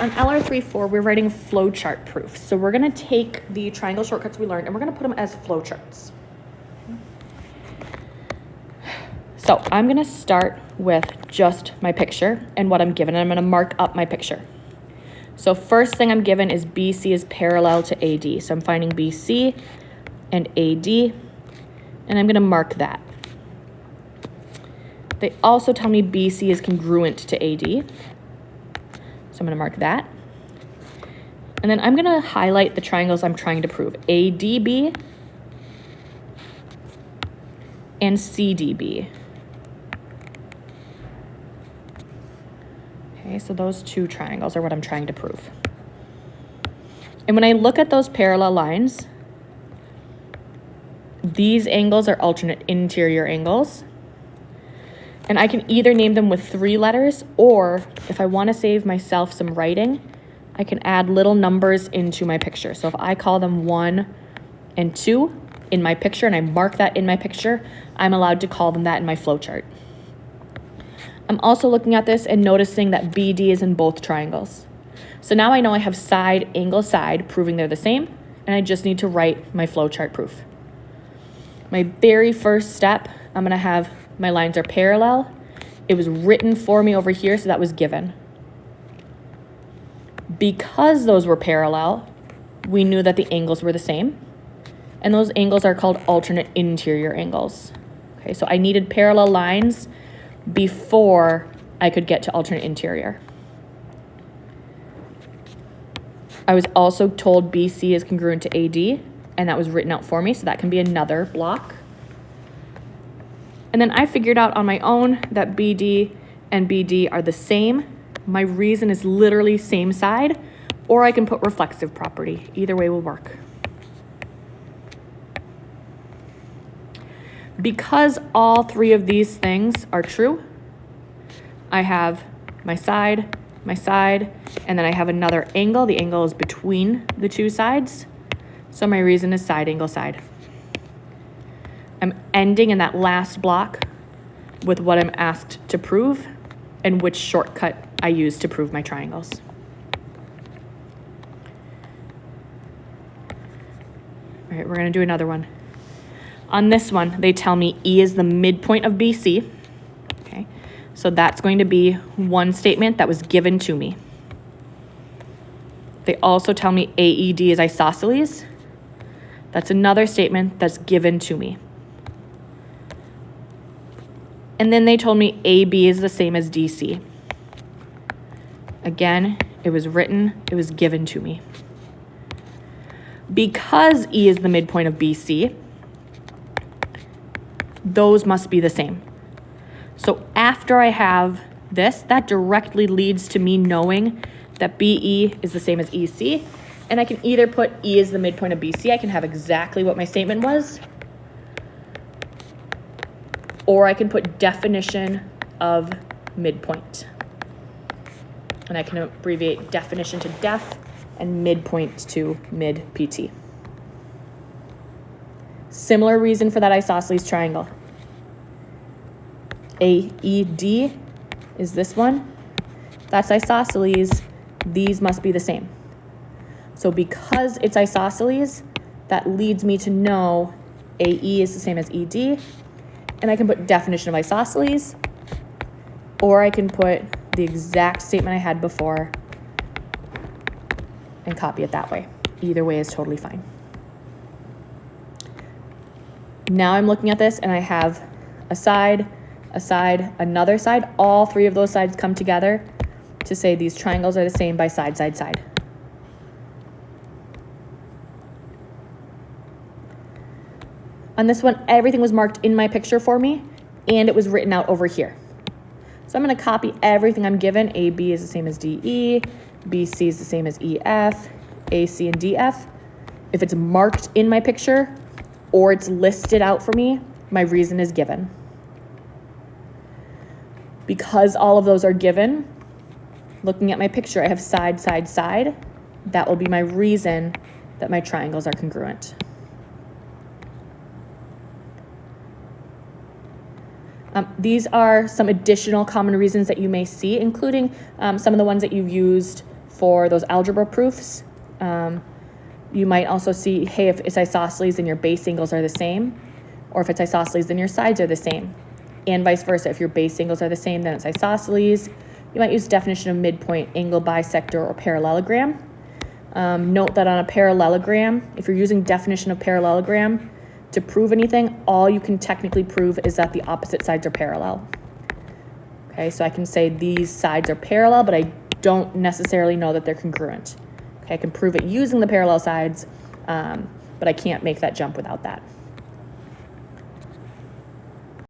on LR3-4, we're writing flowchart proof. So we're gonna take the triangle shortcuts we learned and we're gonna put them as flowcharts. So I'm gonna start with just my picture and what I'm given, and I'm gonna mark up my picture. So first thing I'm given is BC is parallel to AD. So I'm finding BC and AD, and I'm gonna mark that. They also tell me BC is congruent to AD. So I'm gonna mark that. And then I'm gonna highlight the triangles I'm trying to prove, ADB and CDB. Okay, so those two triangles are what I'm trying to prove. And when I look at those parallel lines, these angles are alternate interior angles. And I can either name them with 3 letters, or if I want to save myself some writing, I can add little numbers into my picture. So if I call them 1 and 2 in my picture, and I mark that in my picture, I'm allowed to call them that in my flowchart. I'm also looking at this and noticing that BD is in both triangles. So now I know I have side, angle, side, proving they're the same, and I just need to write my flowchart proof. My very first step, I'm gonna have my lines are parallel. It was written for me over here, so that was given. Because those were parallel, we knew that the angles were the same, and those angles are called alternate interior angles. Okay, so I needed parallel lines before I could get to alternate interior. I was also told BC is congruent to AD, and that was written out for me, so that can be another block. And then I figured out on my own that BD and BD are the same. My reason is literally same side, or I can put reflexive property. Either way will work. Because all 3 of these things are true, I have my side, and then I have another angle. The angle is between the 2 sides. So my reason is side, angle, side. I'm ending in that last block with what I'm asked to prove and which shortcut I use to prove my triangles. All right, we're gonna do another one. On this one, they tell me E is the midpoint of BC. Okay, so that's going to be one statement that was given to me. They also tell me AED is isosceles. That's another statement that's given to me. And then they told me AB is the same as DC. Again, it was written, it was given to me. Because E is the midpoint of BC, those must be the same. So after I have this, that directly leads to me knowing that BE is the same as EC, and I can either put E as the midpoint of BC, I can have exactly what my statement was, or I can put definition of midpoint. And I can abbreviate definition to def and midpoint to mid-PT. Similar reason for that isosceles triangle. AED is this one. That's isosceles. These must be the same. So because it's isosceles, that leads me to know AE is the same as ED. And I can put definition of isosceles, or I can put the exact statement I had before and copy it that way. Either way is totally fine. Now I'm looking at this and I have a side, another side. All 3 of those sides come together to say these triangles are the same by side, side, side. On this one, everything was marked in my picture for me, and it was written out over here. So I'm going to copy everything I'm given. AB is the same as DE, BC is the same as EF, AC and DF. If it's marked in my picture or it's listed out for me, my reason is given. Because all of those are given, looking at my picture, I have side, side, side. That will be my reason that my triangles are congruent. These are some additional common reasons that you may see, including some of the ones that you've used for those algebra proofs, you might also see, hey, if it's isosceles, then your base angles are the same, or if it's isosceles, then your sides are the same, and vice versa. If your base angles are the same, then it's isosceles. You might use definition of midpoint, angle bisector, or parallelogram. Note that on a parallelogram, if you're using definition of parallelogram to prove anything, all you can technically prove is that the opposite sides are parallel. Okay, so I can say these sides are parallel, but I don't necessarily know that they're congruent. Okay, I can prove it using the parallel sides, but I can't make that jump without that.